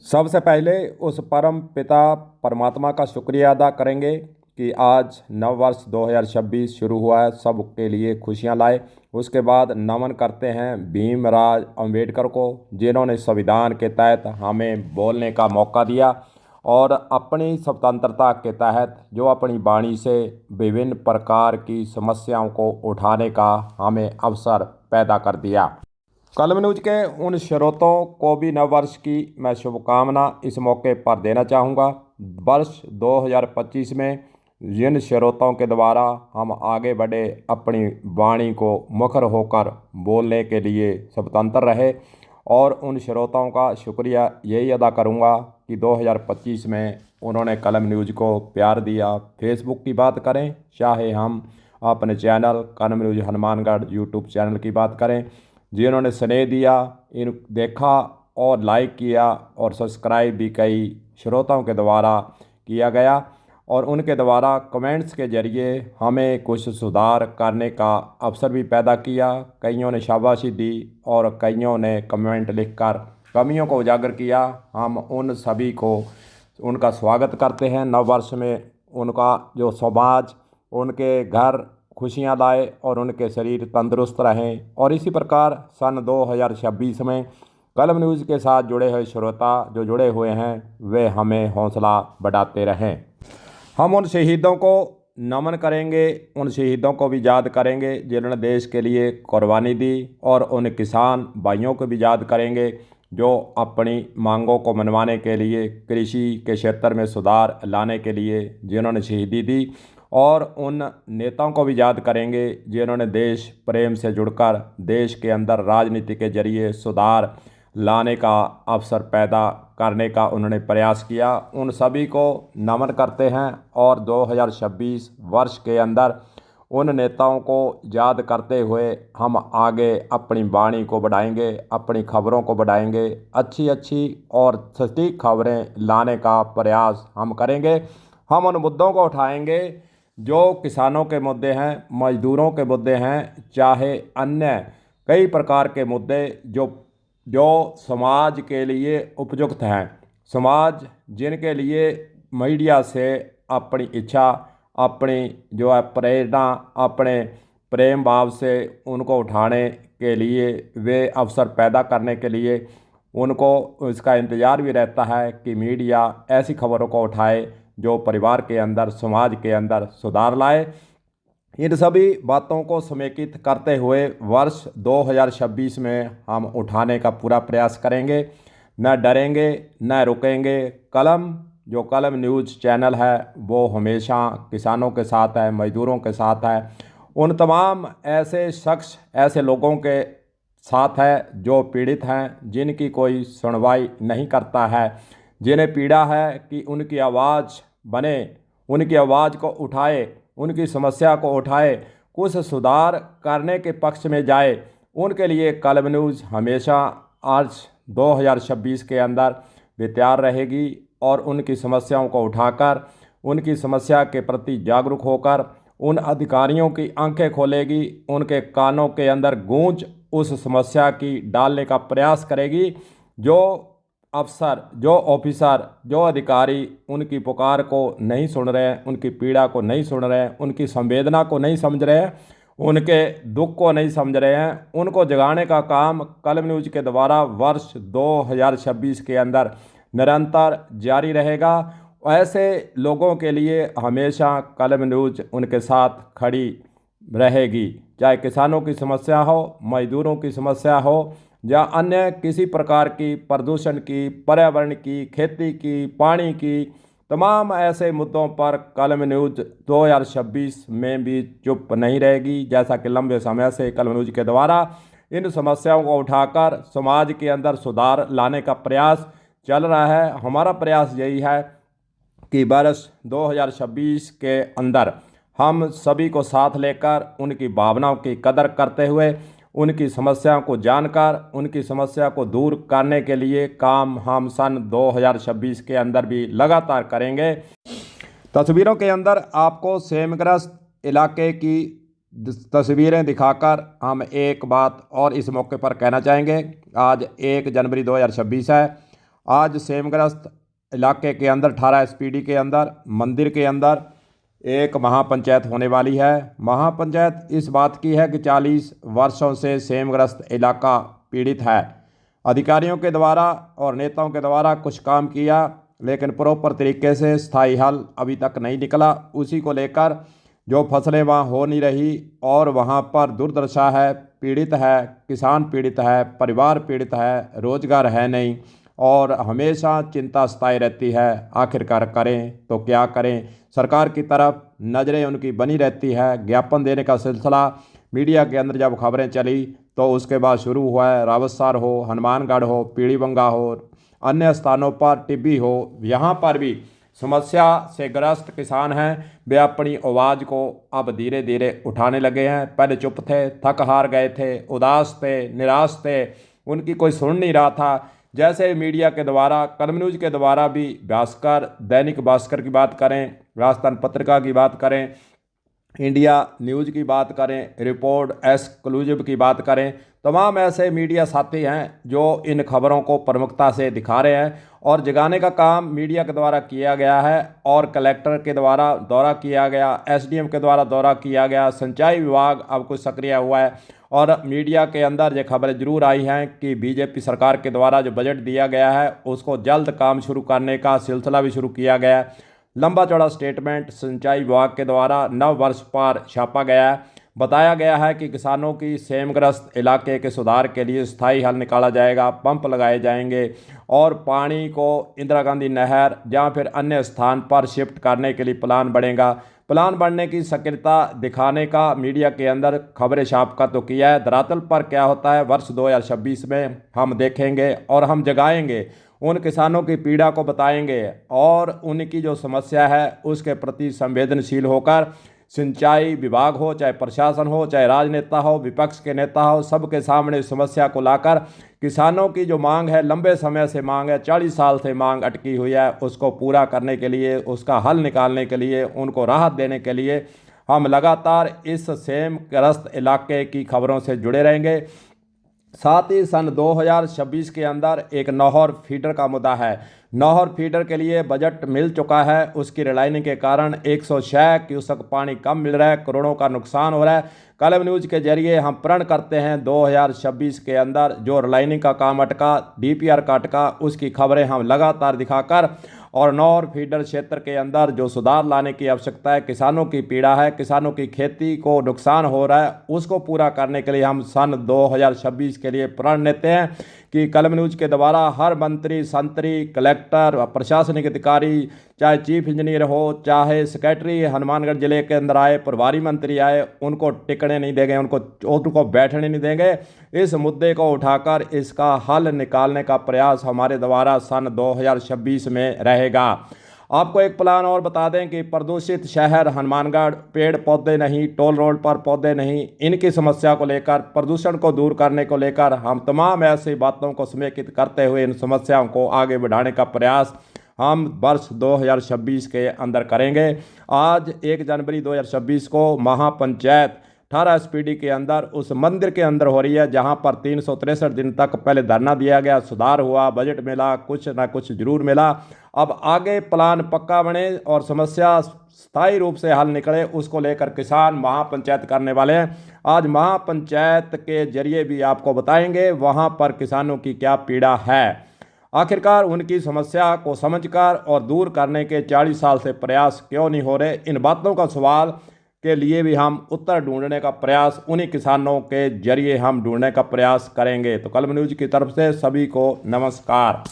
सबसे पहले उस परम पिता परमात्मा का शुक्रिया अदा करेंगे कि आज नव वर्ष 2026 शुरू हुआ है, सबके लिए खुशियां लाए। उसके बाद नमन करते हैं भीमराव अंबेडकर को, जिन्होंने संविधान के तहत हमें बोलने का मौका दिया और अपनी स्वतंत्रता के तहत जो अपनी वाणी से विभिन्न प्रकार की समस्याओं को उठाने का हमें अवसर पैदा कर दिया। कलम न्यूज के उन श्रोतों को भी नव वर्ष की मैं शुभकामना इस मौके पर देना चाहूँगा। वर्ष 2025 में जिन श्रोतों के द्वारा हम आगे बढ़े, अपनी वाणी को मुखर होकर बोलने के लिए स्वतंत्र रहे, और उन श्रोताओं का शुक्रिया यही अदा करूँगा कि 2025 में उन्होंने कलम न्यूज को प्यार दिया। फेसबुक की बात करें, चाहे हम अपने चैनल कलम न्यूज हनुमानगढ़ यूट्यूब चैनल की बात करें, जिन्होंने स्नेह दिया, इन देखा और लाइक किया और सब्सक्राइब भी कई श्रोताओं के द्वारा किया गया, और उनके द्वारा कमेंट्स के जरिए हमें कुछ सुधार करने का अवसर भी पैदा किया। कईयों ने शाबाशी दी और कईयों ने कमेंट लिखकर कमियों को उजागर किया। हम उन सभी को उनका स्वागत करते हैं नव वर्ष में। उनका जो समाज उनके घर खुशियां लाए और उनके शरीर तंदुरुस्त रहें, और इसी प्रकार सन 2026 में कलम न्यूज़ के साथ जुड़े हुए श्रोता जो जुड़े हुए हैं वे हमें हौसला बढ़ाते रहें। हम उन शहीदों को नमन करेंगे, उन शहीदों को भी याद करेंगे जिन्होंने देश के लिए कुर्बानी दी, और उन किसान भाइयों को भी याद करेंगे जो अपनी मांगों को मनवाने के लिए, कृषि के क्षेत्र में सुधार लाने के लिए जिन्होंने शहीदी दी, और उन नेताओं को भी याद करेंगे जिन्होंने देश प्रेम से जुड़कर देश के अंदर राजनीति के जरिए सुधार लाने का अवसर पैदा करने का उन्होंने प्रयास किया। उन सभी को नमन करते हैं, और 2026 वर्ष के अंदर उन नेताओं को याद करते हुए हम आगे अपनी वाणी को बढ़ाएंगे, अपनी खबरों को बढ़ाएंगे, अच्छी अच्छी और सटीक खबरें लाने का प्रयास हम करेंगे। हम उन मुद्दों को उठाएंगे जो किसानों के मुद्दे हैं, मजदूरों के मुद्दे हैं, चाहे अन्य कई प्रकार के मुद्दे जो जो समाज के लिए उपयुक्त हैं। समाज जिनके लिए मीडिया से अपनी इच्छा, अपनी जो है प्रेरणा, अपने प्रेम भाव से उनको उठाने के लिए, वे अवसर पैदा करने के लिए उनको इसका इंतज़ार भी रहता है कि मीडिया ऐसी खबरों को उठाए जो परिवार के अंदर, समाज के अंदर सुधार लाए। इन सभी बातों को समेकित करते हुए वर्ष 2026 में हम उठाने का पूरा प्रयास करेंगे। न डरेंगे, न रुकेंगे। जो कलम न्यूज़ चैनल है वो हमेशा किसानों के साथ है, मजदूरों के साथ है, उन तमाम ऐसे शख्स, ऐसे लोगों के साथ है जो पीड़ित हैं, जिनकी कोई सुनवाई नहीं करता है, जिन्हें पीड़ा है कि उनकी आवाज़ बने, उनकी आवाज़ को उठाए, उनकी समस्या को उठाए, कुछ सुधार करने के पक्ष में जाए। उनके लिए कलम न्यूज़ हमेशा आज 2026 के अंदर भी तैयार रहेगी, और उनकी समस्याओं को उठाकर, उनकी समस्या के प्रति जागरूक होकर उन अधिकारियों की आंखें खोलेगी, उनके कानों के अंदर गूंज उस समस्या की डालने का प्रयास करेगी। जो अफसर, जो ऑफिसर, जो अधिकारी उनकी पुकार को नहीं सुन रहे हैं, उनकी पीड़ा को नहीं सुन रहे हैं, उनकी संवेदना को नहीं समझ रहे हैं, उनके दुख को नहीं समझ रहे हैं, उनको जगाने का काम कलम न्यूज़ के द्वारा वर्ष 2026 के अंदर निरंतर जारी रहेगा। ऐसे लोगों के लिए हमेशा कलम न्यूज़ उनके साथ खड़ी रहेगी, चाहे किसानों की समस्या हो, मजदूरों की समस्या हो, या अन्य किसी प्रकार की, प्रदूषण की, पर्यावरण की, खेती की, पानी की, तमाम ऐसे मुद्दों पर कलम न्यूज़ 2026 में भी चुप नहीं रहेगी। जैसा कि लंबे समय से कलम न्यूज़ के द्वारा इन समस्याओं को उठाकर समाज के अंदर सुधार लाने का प्रयास चल रहा है। हमारा प्रयास यही है कि वर्ष 2026 के अंदर हम सभी को साथ लेकर, उनकी भावनाओं की कदर करते हुए, उनकी समस्याओं को जानकर, उनकी समस्या को दूर करने के लिए काम हम सन 2026 के अंदर भी लगातार करेंगे। तस्वीरों के अंदर आपको सेमग्रस्त इलाके की तस्वीरें दिखाकर हम एक बात और इस मौके पर कहना चाहेंगे। आज 1 जनवरी 2026 है। आज सेमग्रस्त इलाके के अंदर 18 एसपीडी के अंदर मंदिर के अंदर एक महापंचायत होने वाली है। महापंचायत इस बात की है कि 40 वर्षों से सेमग्रस्त इलाका पीड़ित है। अधिकारियों के द्वारा और नेताओं के द्वारा कुछ काम किया, लेकिन प्रॉपर तरीके से स्थायी हल अभी तक नहीं निकला। उसी को लेकर जो फसलें वहाँ हो नहीं रही और वहाँ पर दुर्दशा है, पीड़ित है, किसान पीड़ित है, परिवार पीड़ित है, रोजगार है नहीं और हमेशा चिंता सताई रहती है। आखिरकार करें तो क्या करें। सरकार की तरफ नज़रें उनकी बनी रहती है। ज्ञापन देने का सिलसिला मीडिया के अंदर जब खबरें चली तो उसके बाद शुरू हुआ है। रावतसर हो, हनुमानगढ़ हो, पीलीबंगा हो, अन्य स्थानों पर टिब्बी हो, यहाँ पर भी समस्या से ग्रस्त किसान हैं। वे अपनी आवाज़ को अब धीरे धीरे उठाने लगे हैं। पहले चुप थे, थक हार गए थे, उदास थे, निराश थे, उनकी कोई सुन नहीं रहा था। जैसे मीडिया के द्वारा, कलम न्यूज़ के द्वारा भी, भास्कर, दैनिक भास्कर की बात करें, राजस्थान पत्रिका की बात करें, इंडिया न्यूज़ की बात करें, रिपोर्ट एक्सक्लूसिव की बात करें, तमाम ऐसे मीडिया साथी हैं जो इन खबरों को प्रमुखता से दिखा रहे हैं और जगाने का काम मीडिया के द्वारा किया गया है और कलेक्टर के द्वारा दौरा किया गया, एसडीएम के द्वारा दौरा किया गया, सिंचाई विभाग अब कुछ सक्रिय हुआ है और मीडिया के अंदर ये खबरें जरूर आई हैं कि बीजेपी सरकार के द्वारा जो बजट दिया गया है उसको जल्द काम शुरू करने का सिलसिला भी शुरू किया गया है। लंबा चौड़ा स्टेटमेंट सिंचाई विभाग के द्वारा नव वर्ष पर छापा गया है। बताया गया है कि किसानों की सेमग्रस्त इलाके के सुधार के लिए स्थायी हल निकाला जाएगा, पंप लगाए जाएंगे और पानी को इंदिरा गांधी नहर या फिर अन्य स्थान पर शिफ्ट करने के लिए प्लान बनेगा। प्लान बनने की सक्रियता दिखाने का मीडिया के अंदर खबरें छाप का तो किया है। धरातल पर क्या होता है वर्ष 2026 में हम देखेंगे और हम जगाएंगे, उन किसानों की पीड़ा को बताएंगे और उनकी जो समस्या है उसके प्रति संवेदनशील होकर सिंचाई विभाग हो, चाहे प्रशासन हो, चाहे राजनेता हो, विपक्ष के नेता हो, सबके सामने समस्या को लाकर किसानों की जो मांग है, लंबे समय से मांग है, 40 साल से मांग अटकी हुई है, उसको पूरा करने के लिए, उसका हल निकालने के लिए, उनको राहत देने के लिए हम लगातार इस सेमग्रस्त इलाके की खबरों से जुड़े रहेंगे। साथ ही सन 2026 के अंदर एक नहर फीडर का मुद्दा है। नहर फीडर के लिए बजट मिल चुका है, उसकी रिलाइनिंग के कारण 106 क्यूसेक पानी कम मिल रहा है, करोड़ों का नुकसान हो रहा है। कलम न्यूज़ के जरिए हम प्रण करते हैं 2026 के अंदर जो रिलाइनिंग का काम अटका, डीपीआर का अटका, उसकी खबरें हम लगातार दिखाकर और नहर फीडर क्षेत्र के अंदर जो सुधार लाने की आवश्यकता है, किसानों की पीड़ा है, किसानों की खेती को नुकसान हो रहा है, उसको पूरा करने के लिए हम सन 2026 के लिए प्रण लेते हैं कि कलम न्यूज़ के द्वारा हर मंत्री, संतरी, कलेक्टर, प्रशासनिक अधिकारी, चाहे चीफ इंजीनियर हो, चाहे सेक्रेटरी हनुमानगढ़ जिले के अंदर आए, प्रभारी मंत्री आए, उनको टिकने नहीं देंगे, उनको बैठने नहीं देंगे। इस मुद्दे को उठाकर इसका हल निकालने का प्रयास हमारे द्वारा सन 2026 में रहेगा। आपको एक प्लान और बता दें कि प्रदूषित शहर हनुमानगढ़, पेड़ पौधे नहीं, टोल रोड पर पौधे नहीं, इनकी समस्या को लेकर, प्रदूषण को दूर करने को लेकर हम तमाम ऐसी बातों को समेकित करते हुए इन समस्याओं को आगे बढ़ाने का प्रयास हम वर्ष 2026 के अंदर करेंगे। आज 1 जनवरी 2026 को महापंचायत 18 एसपीडी के अंदर उस मंदिर के अंदर हो रही है जहां पर 363 दिन तक पहले धरना दिया गया, सुधार हुआ, बजट मिला, कुछ ना कुछ जरूर मिला। अब आगे प्लान पक्का बने और समस्या स्थायी रूप से हल निकले, उसको लेकर किसान महापंचायत करने वाले हैं। आज महापंचायत के जरिए भी आपको बताएंगे वहां पर किसानों की क्या पीड़ा है। आखिरकार उनकी समस्या को समझकर और दूर करने के 40 साल से प्रयास क्यों नहीं हो रहे, इन बातों का सवाल के लिए भी हम उत्तर ढूंढने का प्रयास उन्हीं किसानों के जरिए हम ढूंढने का प्रयास करेंगे। तो कलम न्यूज़ की तरफ से सभी को नमस्कार।